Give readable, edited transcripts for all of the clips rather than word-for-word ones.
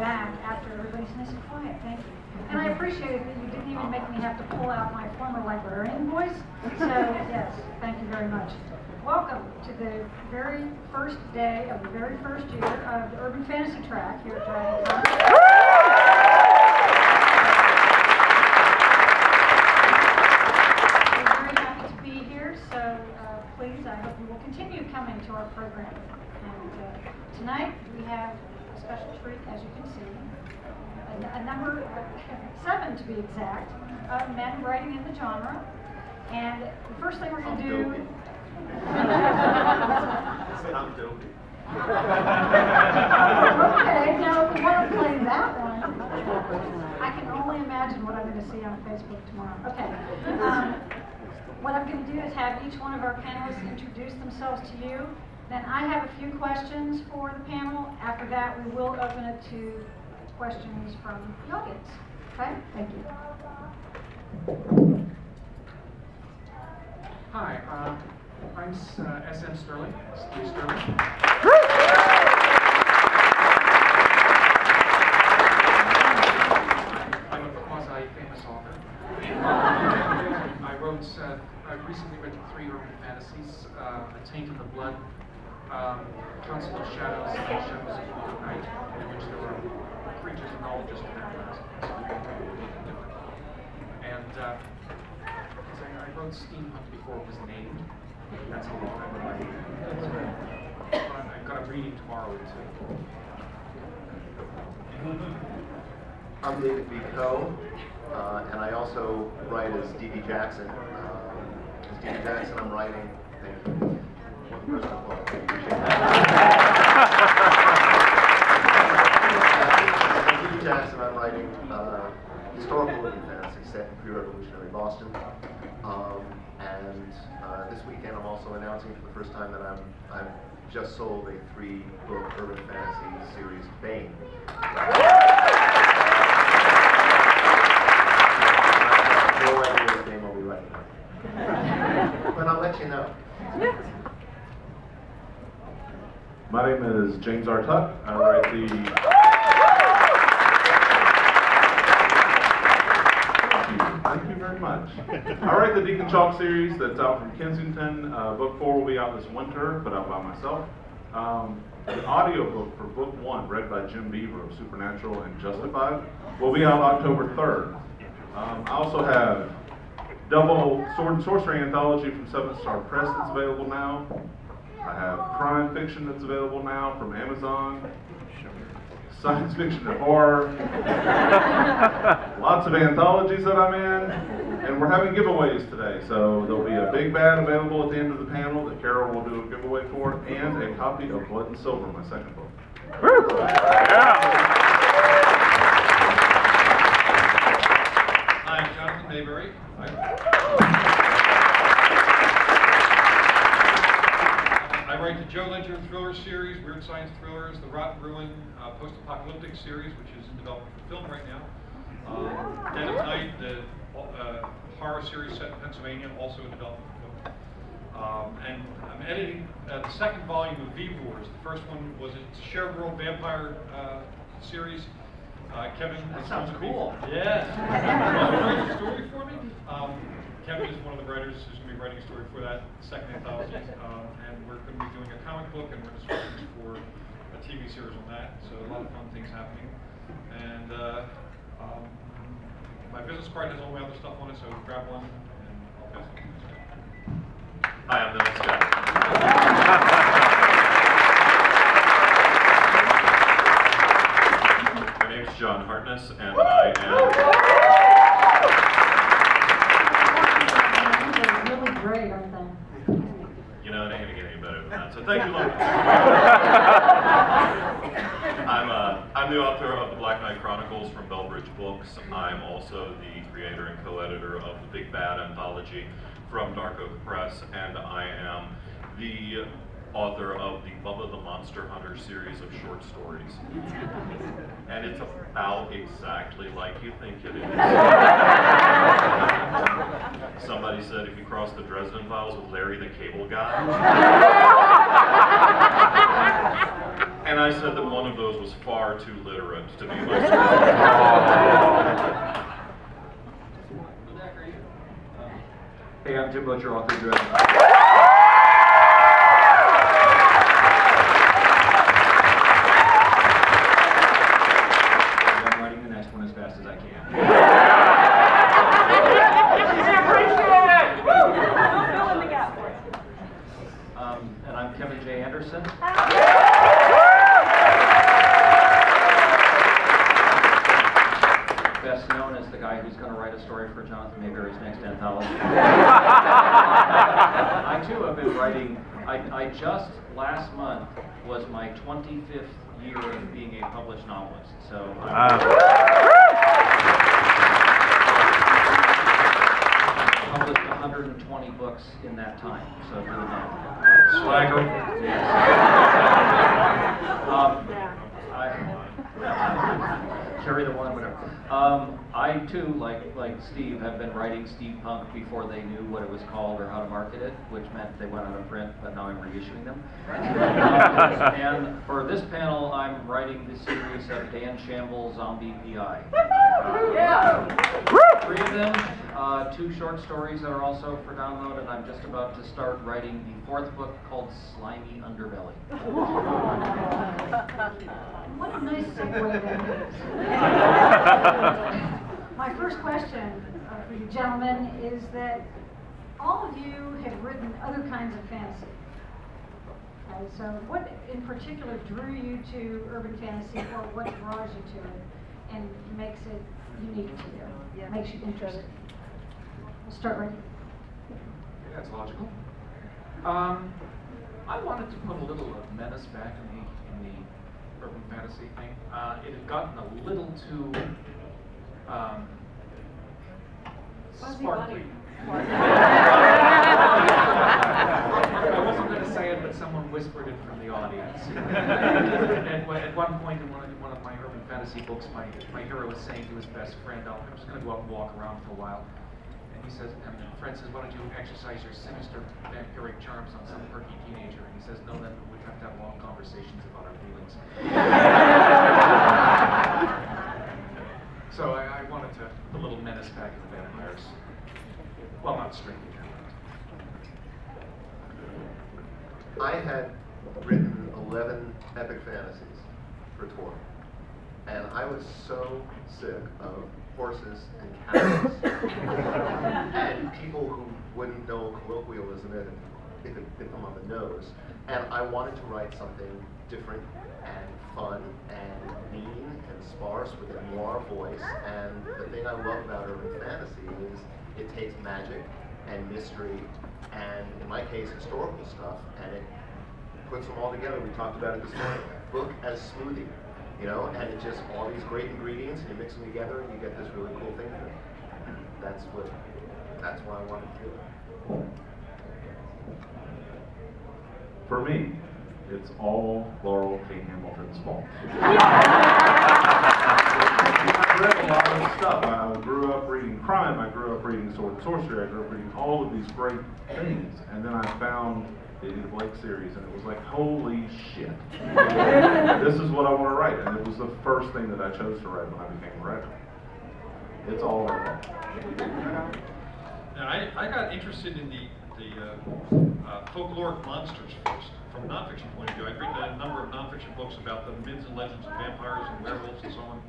back after everybody's nice and quiet. Thank you. And I appreciate that you didn't even make me have to pull out my former librarian voice. So, yes, thank you very much. Welcome to the very first day of the very first year of the Urban Fantasy Track here at DragonCon. We're very happy to be here, so please, I hope you will continue coming to our program. And tonight we have a special treat, as you can see, a number, 7 to be exact, of men writing in the genre. And the first thing we're going to do... I'm dopey. Okay, now if you want to play that one, I can only imagine what I'm going to see on Facebook tomorrow. Okay. What I'm going to do is have each one of our panelists introduce themselves to you. Then I have a few questions for the panel. After that, we will open it to questions from the audience. Okay? Thank you. Hi, I'm S.M. Stirling, Steve Stirling. I'm a quasi-famous author. I've recently written 3 urban fantasies, A Taint in the Blood, Council of Shadows, and Shadows of Night, in which there were creatures and all just vampires. And I wrote steampunk before it was named. That's how long I've been writing. I've got a reading tomorrow too. I'm David B. Coe, and I also write as D.B. Jackson. As D.B. Jackson, I'm writing. Thank you. First of all, I appreciate that. As D.B. Jackson, I'm writing historical urban fantasy set in pre-revolutionary Boston. And this weekend, I'm also announcing for the first time that I've just sold a 3-book urban fantasy series, Bane. No idea what game I'll be writing, but I'll let you know. My name is James R. Tuck. I write the Thank you very much. I write the Deacon Chalk series that's out from Kensington. Book 4 will be out this winter, but out by myself. The audiobook for book 1, read by Jim Beaver of Supernatural and Justified, will be out October 3rd. I also have double Sword and Sorcery anthology from 7th Star Press that's available now. I have crime fiction that's available now from Amazon. Science fiction and horror. Lots of anthologies that I'm in. And we're having giveaways today. So there'll be a big bag available at the end of the panel that Carol will do a giveaway for, and a copy of Blood and Silver, my second book. Woo! Yeah. Hi, I'm Jonathan Maberry. I write the Joe Ledger thriller series, weird science thrillers, the Rotten Ruin post-apocalyptic series, which is in development for film right now. Dead of Night, the horror series set in Pennsylvania, also in development for film. And I'm editing the second volume of V Wars. The first one was a shared world vampire series. Kevin. That sounds cool. Yes. Writing a story for me. Kevin is one of the writers who's going to be writing a story for that second anthology, and we're going to be doing a comic book, and we're just working for a TV series on that. So a lot of fun things happening. And my business card has all my other stuff on it, so grab one, and I'll pass it. Hi, I'm Dylan Scott. My name's John Hartness, and I am... Really great, aren't they? You know, it ain't gonna get any better than that. So thank you, Lauren. I'm the author of the Black Knight Chronicles from Bellbridge Books. I'm also the creator and co-editor of the Big Bad anthology from Dark Oak Press, and I am the author of the Bubba the Monster Hunter series of short stories. And it's about exactly like you think it is. Somebody said if you cross the Dresden Files with Larry the Cable Guy. And I said that one of those was far too literate to be my story. Hey, I'm Jim Butcher, author of DragonCon. I'm writing the next one as fast as I can. And I'm Kevin J. Anderson. Best known as the guy who's going to write a story for Jonathan Maberry's next anthology. I too have been writing. I just last month was my 25th year of being a published novelist. So I published 120 books in that time. So do the math. Swagger. Carry the one, whatever. I too, like Steve, have been writing steampunk before they knew what it was called or how to market it, which meant they went out of print, but now I'm reissuing them. And for this panel, I'm writing the series of Dan Shamble's Zombie PI. Three of them, 2 short stories that are also for download, and I'm just about to start writing the 4th book called Slimy Underbelly. What a nice segue that is. My first question for you gentlemen is that all of you have written other kinds of fantasy. Okay, so what in particular drew you to urban fantasy, or what draws you to it and makes it unique to you, makes you interested? We'll start right here. That's logical. I wanted to put a little menace back in the urban fantasy thing. It had gotten a little too sparkly. I wasn't going to say it, but someone whispered it from the audience. And at one point in one of my urban fantasy books, my hero was saying to his best friend, I'm just going to go out and walk around for a while. And he says, and the friend says, why don't you exercise your sinister vampiric charms on some perky teenager? And he says, no, then we'd have to have long conversations about our feelings. So I wanted to put a little menace back in the vampires. Well, not strictly. I had written 11 epic fantasies for tour, and I was so sick of horses and cows and people who wouldn't know colloquialism if it hit them on the nose. And I wanted to write something different and fun and mean and sparse with a noir voice. And the thing I love about urban fantasy is it takes magic and mystery and, in my case, historical stuff, and it puts them all together. We talked about it this morning. Book as smoothie, you know, and it just all these great ingredients, and you mix them together, and you get this really cool thing. That's why I wanted to do it. For me, it's all Laurel K. Hamilton's fault. I read a lot of stuff. I grew up reading crime, I grew up reading sword and sorcery, I grew up reading all of these great things, and then I found the Blake series, and it was like, holy shit. This is what I want to write, and it was the first thing that I chose to write when I became a writer. It's all her fault. Now, I got interested in the folkloric monsters first, from a nonfiction point of view. I'd written a number of nonfiction books about the myths and legends of vampires and werewolves and so on.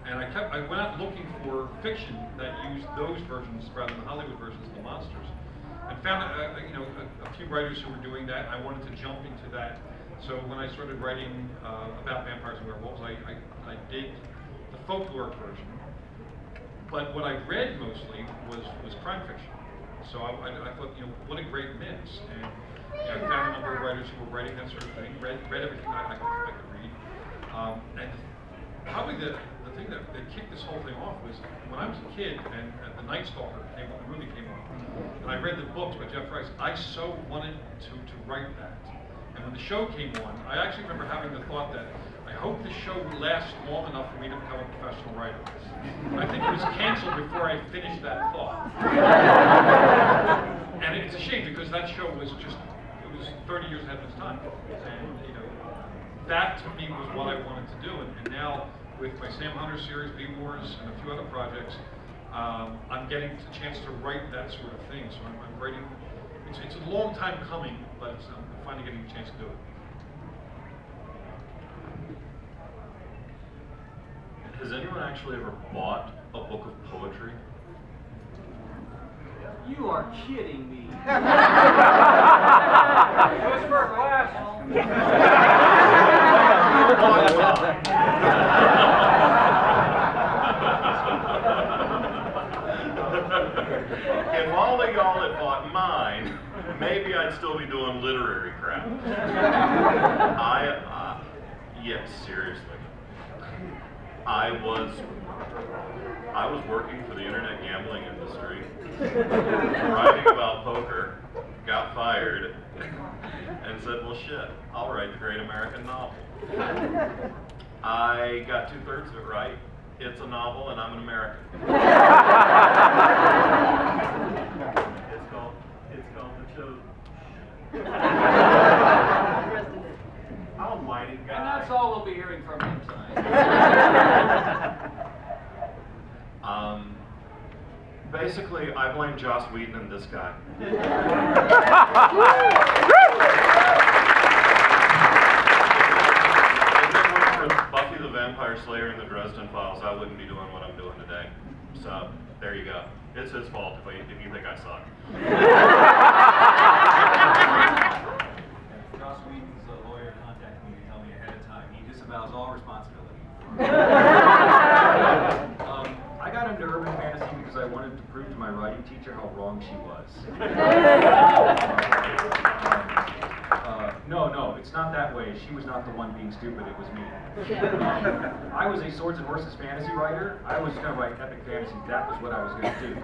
And I went out looking for fiction that used those versions rather than the Hollywood versions of the monsters. And found a few writers who were doing that. I wanted to jump into that. So when I started writing about vampires and werewolves, I did the folkloric version. But what I read mostly was crime fiction. So I thought, what a great mix. And I found a number of writers who were writing that sort of thing, read everything I could read. And probably the thing that kicked this whole thing off was when I was a kid and the Night Stalker the movie came on, and I read the books by Jeff Rice, I so wanted to write that. And when the show came on, I actually remember having the thought that I hope the show would last long enough for me to become a professional writer. I think it was canceled before I finished that thought. And it's a shame because that show was 30 years ahead of its time. And that to me was what I wanted to do, and now with my Sam Hunter series, V-Wars, and a few other projects, I'm getting the chance to write that sort of thing. So I'm writing. It's a long time coming, but I'm finally getting a chance to do it. Has anyone actually ever bought a book of poetry? You are kidding me. Just for a class. If all of y'all had bought mine, maybe I'd still be doing literary crap. Yes, seriously. I was working for the internet gambling industry, writing about poker, got fired, and said, well shit, I'll write the great American novel. I got 2/3 of it right. It's a novel and I'm an American. It's called The Chosen. Almighty God. And that's all we'll be hearing from him tonight. Basically, I blame Joss Whedon and this guy. If it weren't for Buffy the Vampire Slayer and the Dresden Files, I wouldn't be doing what I'm doing today. So, there you go. It's his fault if you think I suck. Joss Whedon's lawyer contacted me to tell me ahead of time. He disavows all responsibility. I got into urban fantasy because I wanted to prove to my writing teacher how wrong she was. No, it's not that way. She was not the one being stupid, it was me. I was a Swords and Horses fantasy writer. I was going to write epic fantasy. That was what I was going to do.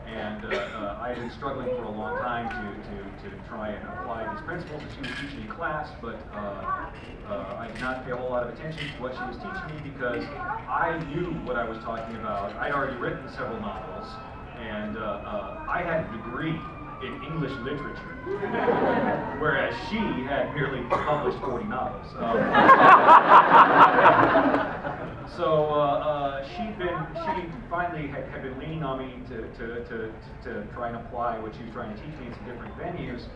And I had been struggling for a long time to try and apply these principles that she was teaching in class, but I did not pay a whole lot of attention to what she was teaching me because I knew what I was talking about. I'd already written several novels, and I had a degree in English literature, whereas she had merely published 40 novels. She finally had been leaning on me to try and apply what she was trying to teach me in some different venues.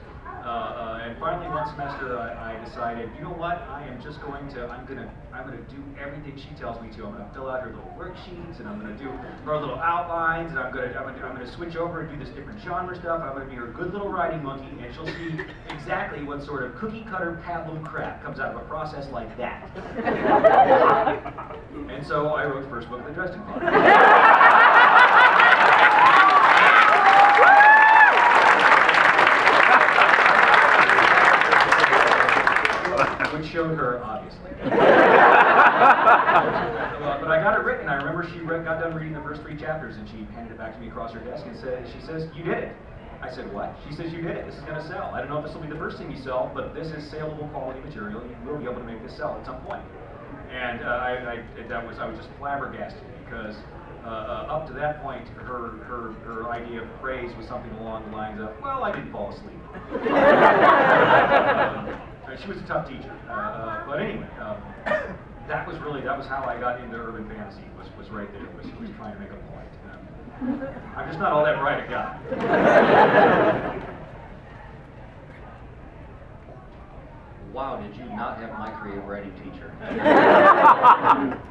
And finally one semester I decided, you know what, I'm gonna do everything she tells me to. I'm gonna fill out her little worksheets, and I'm gonna do her little outlines, and I'm gonna switch over and do this different genre stuff. I'm gonna be her good little writing monkey, and she'll see exactly what sort of cookie cutter pablum crap comes out of a process like that. And so I wrote the first book of the Dresden Files. Which showed her, obviously. But I got it written. I remember she got done reading the first 3 chapters, and she handed it back to me across her desk and she says, you did it. I said, what? She says, you did it. This is going to sell. I don't know if this will be the first thing you sell, but this is saleable quality material. You will be able to make this sell at some point. And I was just flabbergasted because up to that point, her idea of praise was something along the lines of, well, I didn't fall asleep. She was a tough teacher, but anyway, that was how I got into urban fantasy. Was right there. Was trying to make a point. I'm just not all that bright a guy. Wow, did you not have my creative writing teacher?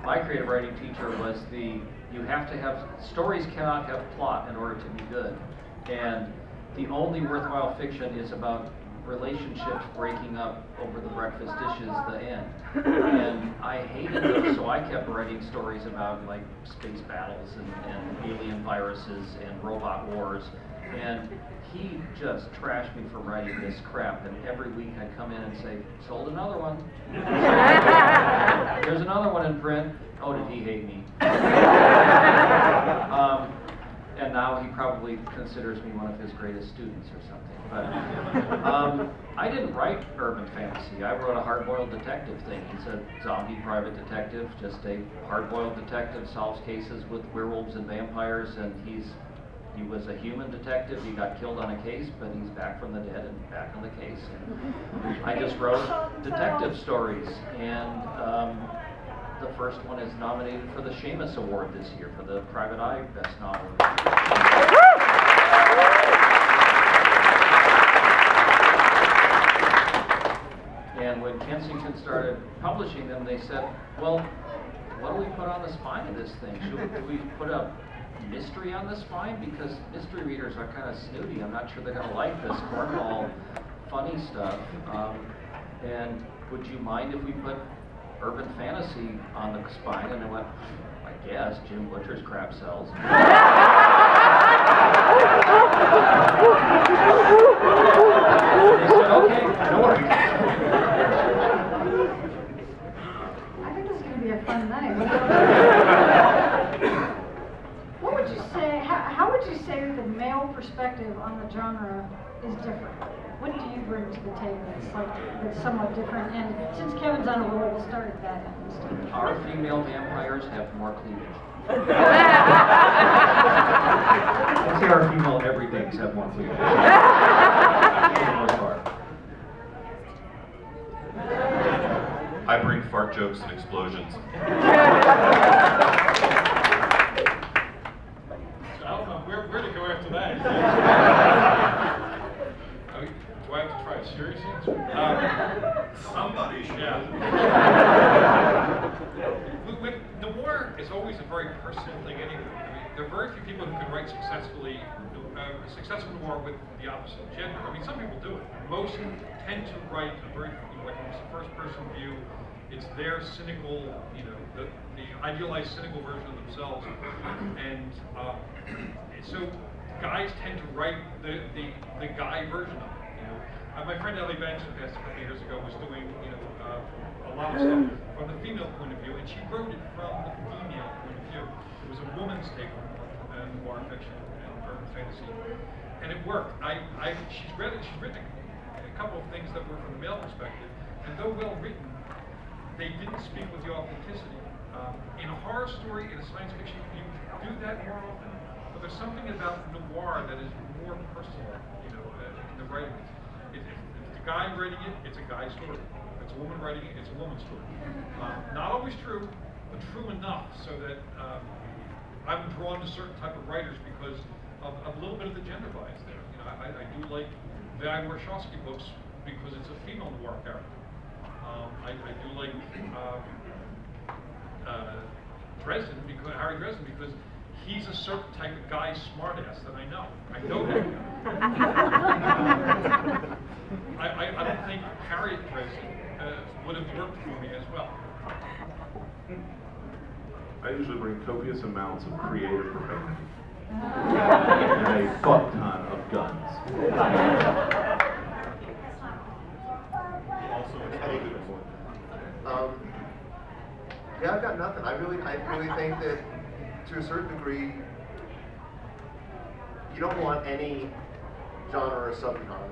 My creative writing teacher was you have to have, stories cannot have plot in order to be good. And the only worthwhile fiction is about relationships breaking up over the breakfast dishes, the end. And I hated those, so I kept writing stories about like space battles and alien viruses and robot wars. And he just trashed me for writing this crap, and every week I'd come in and say, sold another one. There's another one in print. Oh, did he hate me? And now he probably considers me one of his greatest students or something. But I didn't write urban fantasy. I wrote a hard-boiled detective thing. He's a zombie private detective, just a hard-boiled detective, solves cases with werewolves and vampires, and he's He was a human detective. He got killed on a case, but he's back from the dead and back on the case. And I just wrote detective stories, and the first one is nominated for the Seamus Award this year for the Private Eye Best Novel. And when Kensington started publishing them, they said, well, what do we put on the spine of this thing? Do we put a mystery on the spine? Because mystery readers are kind of snooty. I'm not sure they're going to like this cornball funny stuff. And would you mind if we put urban fantasy on the spine? And I went, I guess, Jim Butcher's crab cells. They said, okay, no worries. I think this is going to be a fun night. What would you say, how would you say the male perspective on the genre is different? What do you bring to the table that's somewhat different? And since Kevin's on a roll, we'll start at that end. Our female vampires have more cleavage. I'd say our female everythings have more cleavage. For the most part. I bring fart jokes and explosions. I don't know where to go after that. Do I have to try a serious answer? Somebody should. Yeah. With noir is always a very personal thing anyway. I mean, there are very few people who can write successful noir with the opposite gender. I mean, some people do it. Most tend to write a very, like almost a first-person view. It's their cynical, the idealized cynical version of themselves. And so guys tend to write the guy version of it. My friend Ellie Banks, who passed a couple years ago, was doing a lot of stuff from the female point of view, and she wrote it from the female point of view. It was a woman's take on noir fiction and urban fantasy, and it worked. She's written a couple of things that were from the male perspective, and though well written, they didn't speak with the authenticity. In a horror story, in a science fiction, you do that more often, but there's something about noir that is more personal, in the writing. If it's a guy writing it, it's a guy's story. If it's a woman writing it, it's a woman's story. Not always true, but true enough so that I'm drawn to certain type of writers because of a little bit of the gender bias there. I do like the I. Warshawski books because it's a female noir character. I do like Harry Dresden because he's a certain type of guy smartass that I know. I know that guy. I don't think Harriet Dresden would have worked for me as well. I usually bring copious amounts of creative profanity and a fuck ton of guns. Yeah, I've got nothing. I really think that to a certain degree, you don't want any genre or subgenre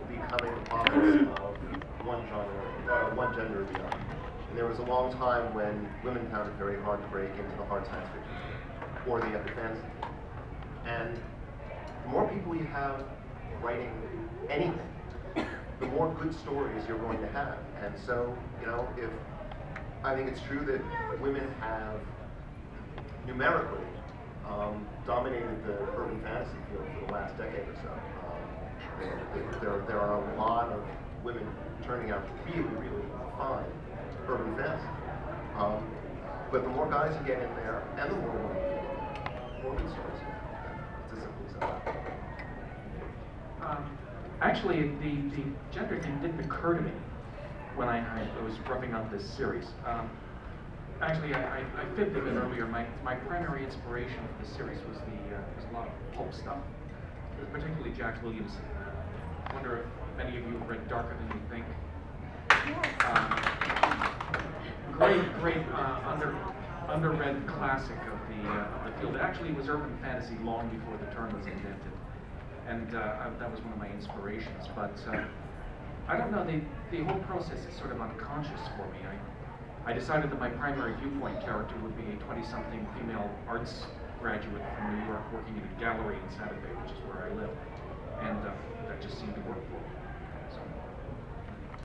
becoming the province of one genre, one gender or the other. And there was a long time when women found it very hard to break into the hard science fiction or the epic fantasy. And the more people you have writing anything, the more good stories you're going to have. And so, if I think it's true that women have numerically dominated the urban fantasy field for the last decade or so. There are a lot of women turning out really, really fine urban fantasy. But the more guys you get in there, and the more good stories you have. It's as simple as that. Actually, the gender thing didn't occur to me when I was roughing up this series. Actually, I fibbed a bit earlier. My primary inspiration for the series was a lot of pulp stuff, particularly Jack Williamson. I wonder if many of you have read Darker Than You Think. Great underread classic of the field. It actually was urban fantasy long before the term was invented, and that was one of my inspirations. But I don't know. The whole process is sort of unconscious for me. I decided that my primary viewpoint character would be a 20-something female arts graduate from New York working in a gallery in Santa Fe, which is where I live. And that just seemed to work for me.